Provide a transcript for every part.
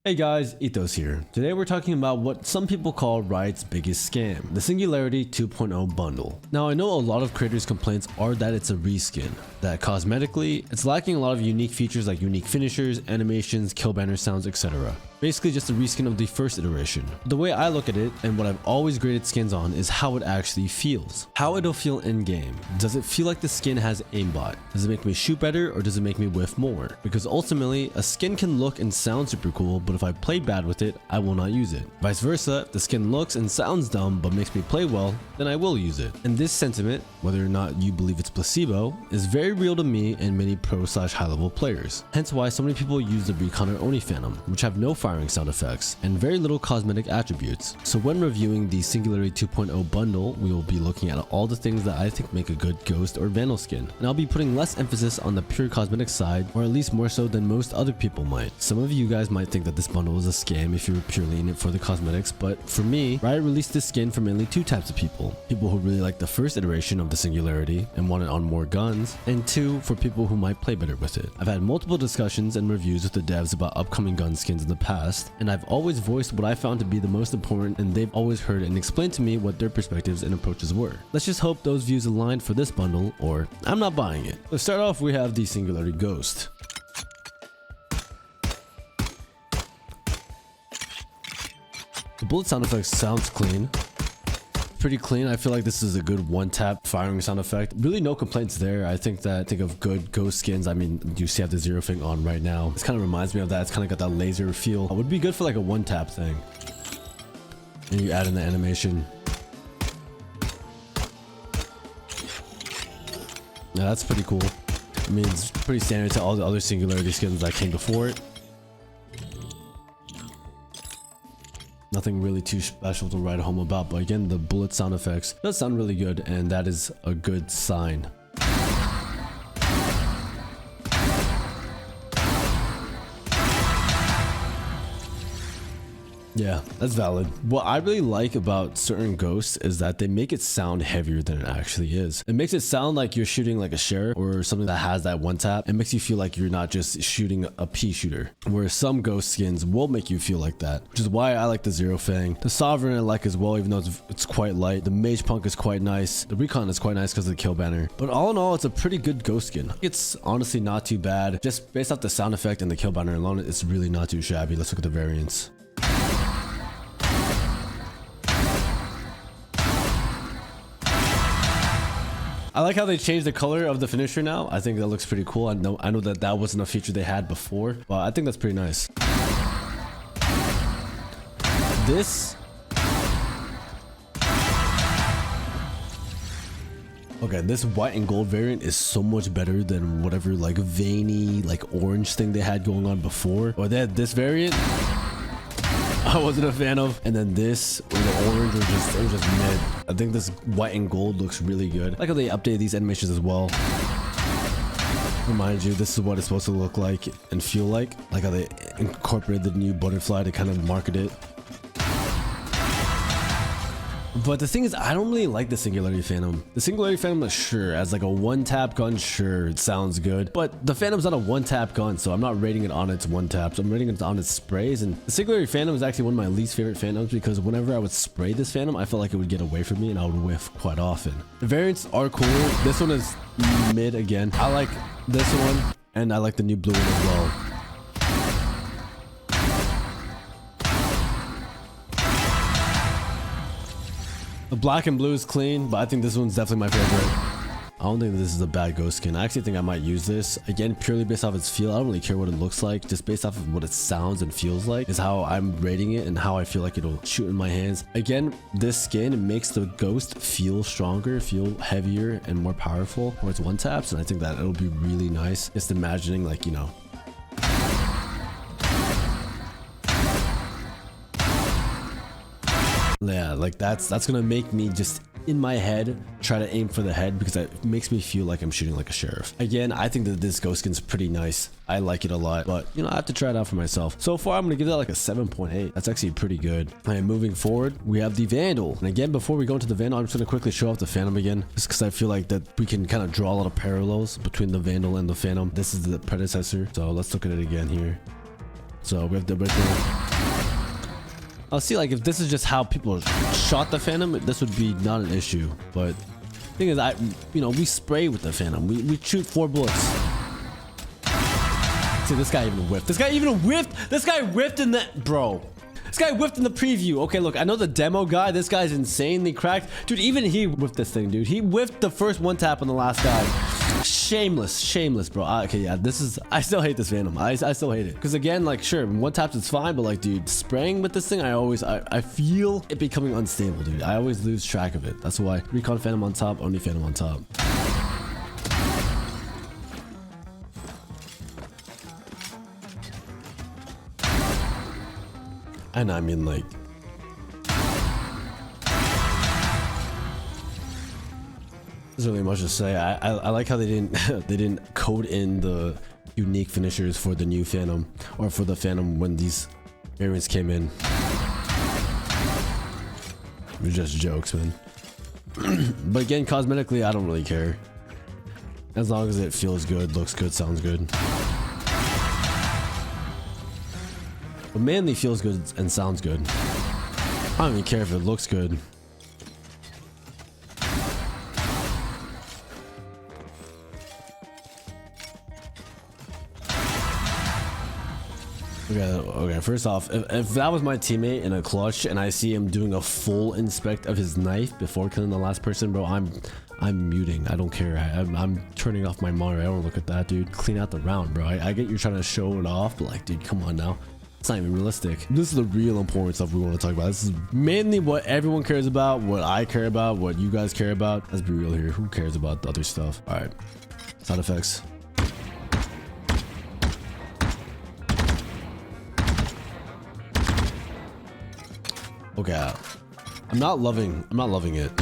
Hey guys, Ethos here. Today we're talking about what some people call Riot's biggest scam, the Singularity 2.0 bundle. Now I know a lot of creators' complaints are that it's a reskin, that cosmetically, it's lacking a lot of unique features like unique finishers, animations, kill banner sounds, etc. Basically just a reskin of the first iteration. The way I look at it, and what I've always graded skins on, is how it actually feels. How it'll feel in game. Does it feel like the skin has aimbot? Does it make me shoot better or does it make me whiff more? Because ultimately, a skin can look and sound super cool, but if I play bad with it, I will not use it. Vice versa, if the skin looks and sounds dumb but makes me play well, then I will use it. And this sentiment, whether or not you believe it's placebo, is very real to me and many pro/high level players. Hence why so many people use the Reconner Oni Phantom, which have no firing sound effects and very little cosmetic attributes. So when reviewing the Singularity 2.0 bundle, we will be looking at all the things that I think make a good Ghost or Vandal skin. And I'll be putting less emphasis on the pure cosmetic side, or at least more so than most other people might. Some of you guys might think that this bundle is a scam if you're purely in it for the cosmetics, but for me, Riot released this skin for mainly two types of people. People who really like the first iteration of the Singularity and want it on more guns, and two, for people who might play better with it. I've had multiple discussions and reviews with the devs about upcoming gun skins in the past, and I've always voiced what I found to be the most important, and they've always heard and explained to me what their perspectives and approaches were. Let's just hope those views aligned for this bundle, or I'm not buying it. To start off, we have the Singularity Ghost. The bullet sound effect sounds clean. Pretty clean. I feel like this is a good one-tap firing sound effect. Really no complaints there. I think of good Ghost skins. I mean, you see I have the zero thing on right now. This kind of reminds me of that. It's kind of got that laser feel. It would be good for like a one-tap thing. And you add in the animation. Yeah, that's pretty cool. I mean, it's pretty standard to all the other Singularity skins that came before it. Nothing really too special to write home about, but again, the bullet sound effects does sound really good, and that is a good sign. Yeah, that's valid. What I really like about certain Ghosts is that they make it sound heavier than it actually is. It makes it sound like you're shooting like a sheriff or something that has that one tap. It makes you feel like you're not just shooting a pea shooter. Whereas some Ghost skins will make you feel like that, which is why I like the Zero Fang. The Sovereign I like as well, even though it's quite light. The Mage Punk is quite nice. The Recon is quite nice because of the kill banner. But all in all, it's a pretty good Ghost skin. It's honestly not too bad. Just based off the sound effect and the kill banner alone, it's really not too shabby. Let's look at the variants. I like how they changed the color of the finisher now. I think that looks pretty cool. I know that wasn't a feature they had before, but I think that's pretty nice. This white and gold variant is so much better than whatever like veiny like orange thing they had going on before. Or they had this variant I wasn't a fan of, and then this where the orange was just mid. I think this white and gold looks really good. I like how they updated these animations as well. Remind you, this is what it's supposed to look like and feel like how they incorporated the new butterfly to kind of market it. But the thing is, I don't really like the Singularity Phantom. The Singularity Phantom, sure, as like a one-tap gun, sure, it sounds good. But the Phantom's not a one-tap gun, so I'm not rating it on its one-taps. I'm rating it on its sprays. And the Singularity Phantom is actually one of my least favorite Phantoms because whenever I would spray this Phantom, I felt like it would get away from me and I would whiff quite often. The variants are cool. This one is mid again. I like this one, and I like the new blue one as well. The black and blue is clean, but I think this one's definitely my favorite. I don't think this is a bad Ghost skin. I actually think I might use this. Again, purely based off its feel. I don't really care what it looks like. Just based off of what it sounds and feels like is how I'm rating it and how I feel like it'll shoot in my hands. Again, this skin makes the Ghost feel stronger, feel heavier, and more powerful for its one taps. And I think that it'll be really nice. Just imagining like, you know, yeah, like that's gonna make me just in my head try to aim for the head because it makes me feel like I'm shooting like a sheriff. Again, I think that this Ghost skin's pretty nice. I like it a lot, but you know, I have to try it out for myself. So far, I'm gonna give that like a 7.8. That's actually pretty good. And moving forward, we have the Vandal. And again, before we go into the Vandal, I'm just gonna quickly show off the Phantom again, just because I feel like that we can kind of draw a lot of parallels between the Vandal and the Phantom. This is the predecessor, so let's look at it again here. So we have the original. I'll see, like, if this is just how people shot the Phantom, this would be not an issue. But thing is, we spray with the Phantom. We shoot 4 bullets. See, this guy even whiffed. This guy even whiffed. This guy whiffed in the, bro. This guy whiffed in the preview. Okay, look, I know the demo guy. This guy's insanely cracked. Dude, even he whiffed this thing, dude. He whiffed the first one tap on the last guy. Shameless, bro. Okay, yeah, this is, I still hate this Phantom. I still hate it. Because again, like, sure, one taps is fine, but like, dude, spraying with this thing, I feel it becoming unstable, dude. I always lose track of it. That's why Recon Phantom on top, only Phantom on top. And I mean, like, there's really much to say. I like how they didn't code in the unique finishers for the new Phantom, or for the Phantom when these variants came in. It was just jokes, man. But again, cosmetically, I don't really care. As long as it feels good, looks good, sounds good. But mainly feels good and sounds good. I don't even care if it looks good. Okay, first off, if that was my teammate in a clutch and I see him doing a full inspect of his knife before killing the last person, bro, I'm muting. I don't care. I'm turning off my monitor. I don't look at that, dude. Clean out the round, bro. I get you're trying to show it off, but like, dude, come on now. It's not even realistic. This is the real important stuff we want to talk about. This is mainly what everyone cares about, what I care about, what you guys care about. Let's be real here. Who cares about the other stuff? All right. Sound effects. Okay. I'm not loving it.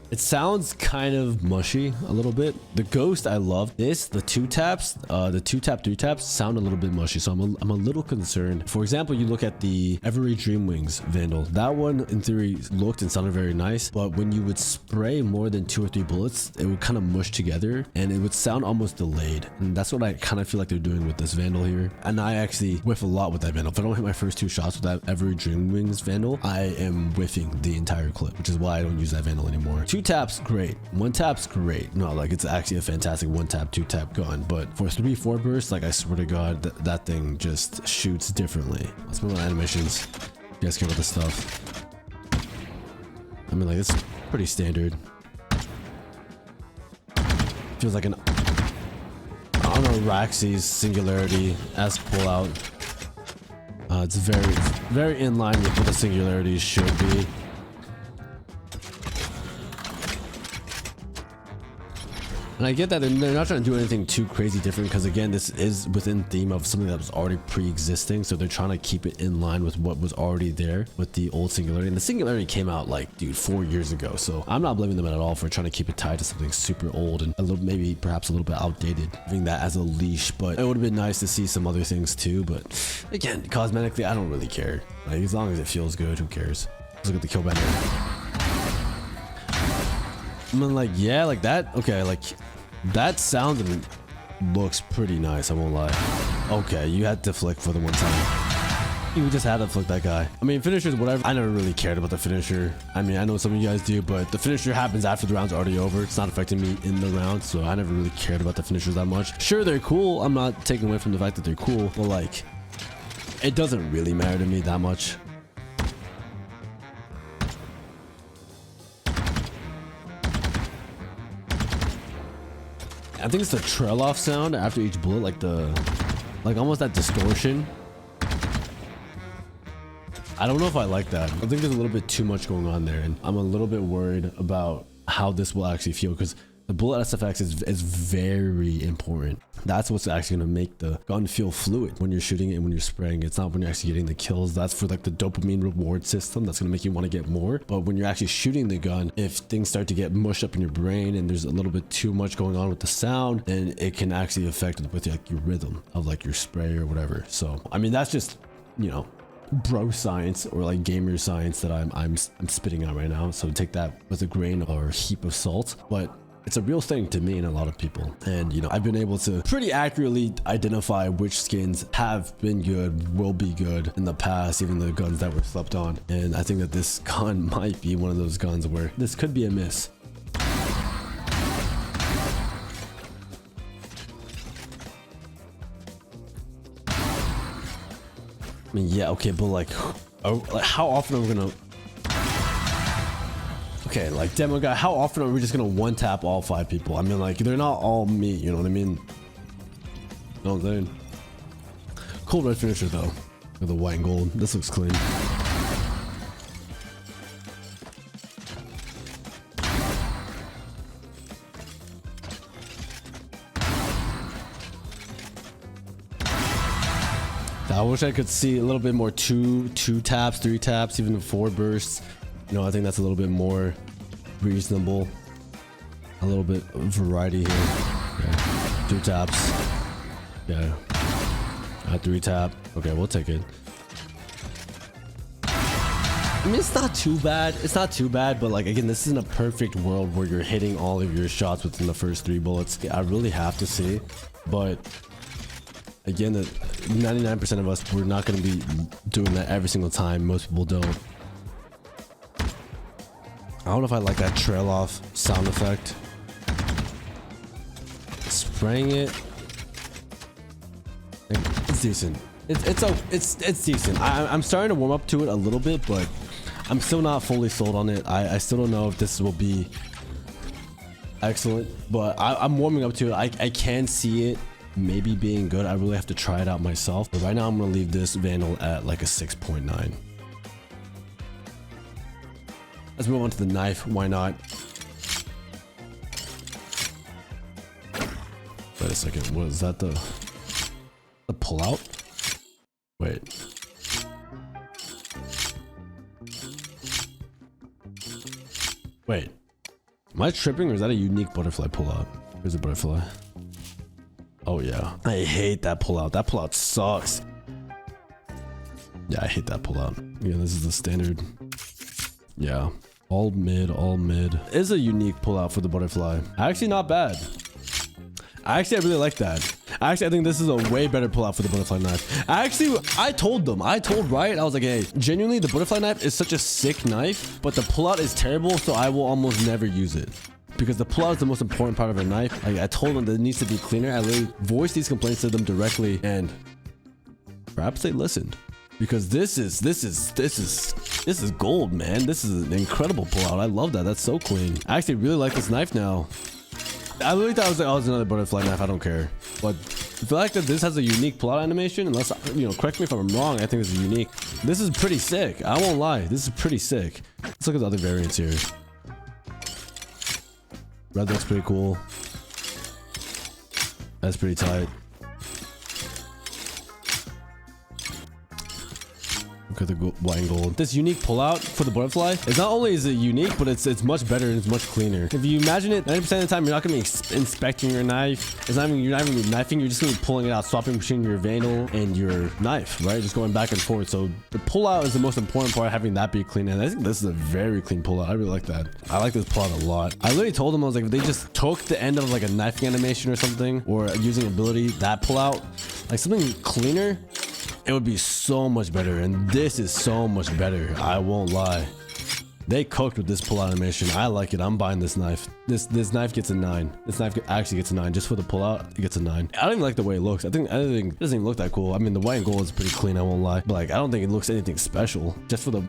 It sounds kind of mushy a little bit. The Ghost, I love this. The 2 taps, the 2 tap, 3 taps sound a little bit mushy. So I'm a little concerned. For example, you look at the Every Dreamwings Vandal. That one in theory looked and sounded very nice, but when you would spray more than 2 or 3 bullets, it would kind of mush together and it would sound almost delayed. And that's what I kind of feel like they're doing with this Vandal here. And I actually whiff a lot with that Vandal. If I don't hit my first 2 shots with that Every Dreamwings Vandal, I am whiffing the entire clip, which is why I don't use that Vandal anymore. 2 taps, great. 1 tap's great. No, like, it's actually a fantastic 1 tap, 2 tap gun. But for 3, 4 bursts, like, I swear to God, that thing just shoots differently. Let's move on to animations. You guys care about this stuff. I mean, like, it's pretty standard. Feels like an Raxi's Singularity S pullout. It's very in line with what the Singularities should be. And I get that they're not trying to do anything too crazy different, because again, this is within theme of something that was already pre-existing, so they're trying to keep it in line with what was already there with the old Singularity. And the Singularity came out, like, dude, 4 years ago, so I'm not blaming them at all for trying to keep it tied to something super old and a little, maybe perhaps a little bit outdated, having that as a leash. But it would have been nice to see some other things too. But again, cosmetically, I don't really care. Like, as long as it feels good, who cares? Let's look at the kill banner. I mean, like, yeah, like that. Okay, like, that sounds and looks pretty nice, I won't lie. Okay, you had to flick for the 1 time. You just had to flick that guy. I mean, finishers, whatever. I never really cared about the finisher. I mean, I know some of you guys do, but the finisher happens after the round's already over. It's not affecting me in the round, so I never really cared about the finishers that much. Sure, they're cool. I'm not taking away from the fact that they're cool, but like, it doesn't really matter to me that much. I think it's the trail off sound after each bullet, like almost that distortion. I don't know if I like that. I think there's a little bit too much going on there, and I'm a little bit worried about how this will actually feel, because the bullet SFX is very important. That's what's actually going to make the gun feel fluid when you're shooting it and when you're spraying. It's not when you're actually getting the kills. That's for like the dopamine reward system. That's going to make you want to get more. But when you're actually shooting the gun, if things start to get mushed up in your brain and there's a little bit too much going on with the sound, then it can actually affect with like your rhythm of like your spray or whatever. So, I mean, that's just, you know, bro science or like gamer science that I'm spitting out right now. So take that with a grain or a heap of salt. But It's a real thing to me and a lot of people. And you know, I've been able to pretty accurately identify which skins have been good, will be good in the past, even the guns that were slept on. And I think that this gun might be one of those guns where this could be a miss. I mean, yeah, okay, but like how often are we gonna... Okay, like demo guy, how often are we just gonna one tap all 5 people? I mean, like, they're not all me, you know what I mean? You know what I'm saying? Cool red finisher though, with the white and gold. This looks clean. I wish I could see a little bit more two taps, 3 taps, even 4 bursts. You know, I think that's a little bit more reasonable. A little bit of variety here. Okay. 2 taps. Yeah. 3 tap. Okay, we'll take it. I mean, it's not too bad. It's not too bad, but like, again, this isn't a perfect world where you're hitting all of your shots within the first 3 bullets. I really have to see, but again, 99% of us, we're not going to be doing that every single time. Most people don't. I don't know if I like that trail off sound effect. Spraying it, it's decent. It's decent. I'm starting to warm up to it a little bit, but I'm still not fully sold on it. I still don't know if this will be excellent, but I'm warming up to it. I can see it maybe being good. I really have to try it out myself, but right now I'm gonna leave this Vandal at like a 6.9. Let's move on to the knife. Why not? Wait a second. What is that? The pull out? Wait. Wait. Am I tripping, or is that a unique butterfly pull out? Here's a butterfly. Oh yeah. I hate that pull out. That pull out sucks. Yeah, I hate that pull out. Yeah, this is the standard. Yeah. All mid, all mid. Is a unique pullout for the butterfly. Actually, not bad. I really like that. I think this is a way better pullout for the butterfly knife. I told Riot, I was like, hey, genuinely, the butterfly knife is such a sick knife, but the pullout is terrible, so I will almost never use it. Because the pullout is the most important part of a knife. Like, I told them that it needs to be cleaner. I literally voiced these complaints to them directly, and perhaps they listened. Because this is gold, man. This is an incredible pullout. I love that. That's so clean. I actually really like this knife now. I really thought it was like, oh, it's another butterfly knife. I don't care. But I feel like that this has a unique pullout animation. Unless, you know, correct me if I'm wrong. I think this is unique. This is pretty sick. I won't lie. This is pretty sick. Let's look at the other variants here. Red looks pretty cool. That's pretty tight. Look at the white and gold. This unique pullout for the butterfly is not only is it unique, but it's much better and it's much cleaner. If you imagine it, 90% of the time you're not gonna be inspecting your knife. You're not even be knifing. You're just gonna be pulling it out, swapping between your Vandal and your knife, right? Just going back and forth. So the pullout is the most important part, having that be clean. And I think this is a very clean pullout. I really like that. I like this pullout a lot. I literally told them, I was like, if they just took the end of like a knifing animation or something, or using ability, that pullout, like something cleaner, it would be so much better. And this is so much better. I won't lie. They cooked with this pull out animation. I like it. I'm buying this knife. This knife gets a 9. This knife actually gets a 9. Just for the pull out, it gets a 9. I don't even like the way it looks. I think it doesn't even look that cool. I mean, the white and gold is pretty clean, I won't lie. But like, I don't think it looks anything special. Just for the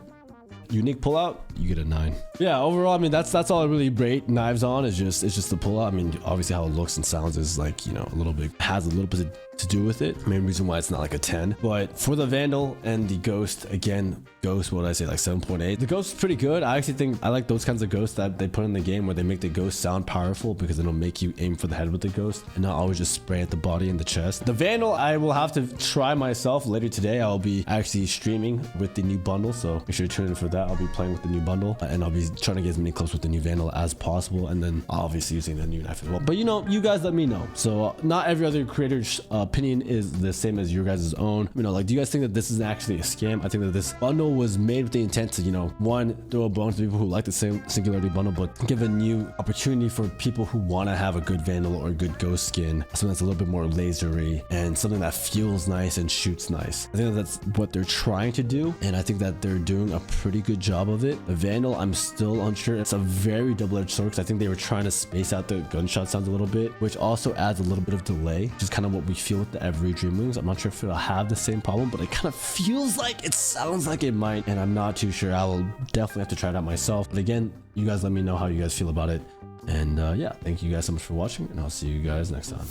unique pull out, you get a 9. Yeah, overall, I mean, that's all I really rate knives on. It's just the pull out. I mean, obviously how it looks and sounds is like, you know, a little bit, has a little bit to do with it. Main reason why it's not like a 10. But for the Vandal and the Ghost, again, Ghost, what did I say, like 7.8. The Ghost is pretty good. I actually think I like those kinds of ghosts that they put in the game where they make the Ghost sound powerful, because it'll make you aim for the head with the Ghost and not always just spray at the body and the chest. The Vandal, I will have to try myself later today. I'll be actually streaming with the new bundle, so make sure to tune in for that. that, I'll be playing with the new bundle, and I'll be trying to get as many clips with the new Vandal as possible, and then obviously using the new knife as well. But you know, you guys let me know. So not every other creator's opinion is the same as your guys' own. You know, like, do you guys think that this is actually a scam? I think that this bundle was made with the intent to, you know, one, throw a bone to people who like the same Singularity bundle, but give a new opportunity for people who want to have a good Vandal or a good ghost skin, something that's a little bit more lasery and something that feels nice and shoots nice. I think that's what they're trying to do, and I think that they're doing a pretty good job of it. The Vandal, I'm still unsure. It's a very double-edged sword, because I think they were trying to space out the gunshot sounds a little bit, which also adds a little bit of delay, which is kind of what we feel with the Every Dream Wings. I'm not sure if it'll have the same problem, but it kind of feels like it sounds like it might, and I'm not too sure. I will definitely have to try it out myself. But again, you guys let me know how you guys feel about it. And yeah, thank you guys so much for watching, and I'll see you guys next time.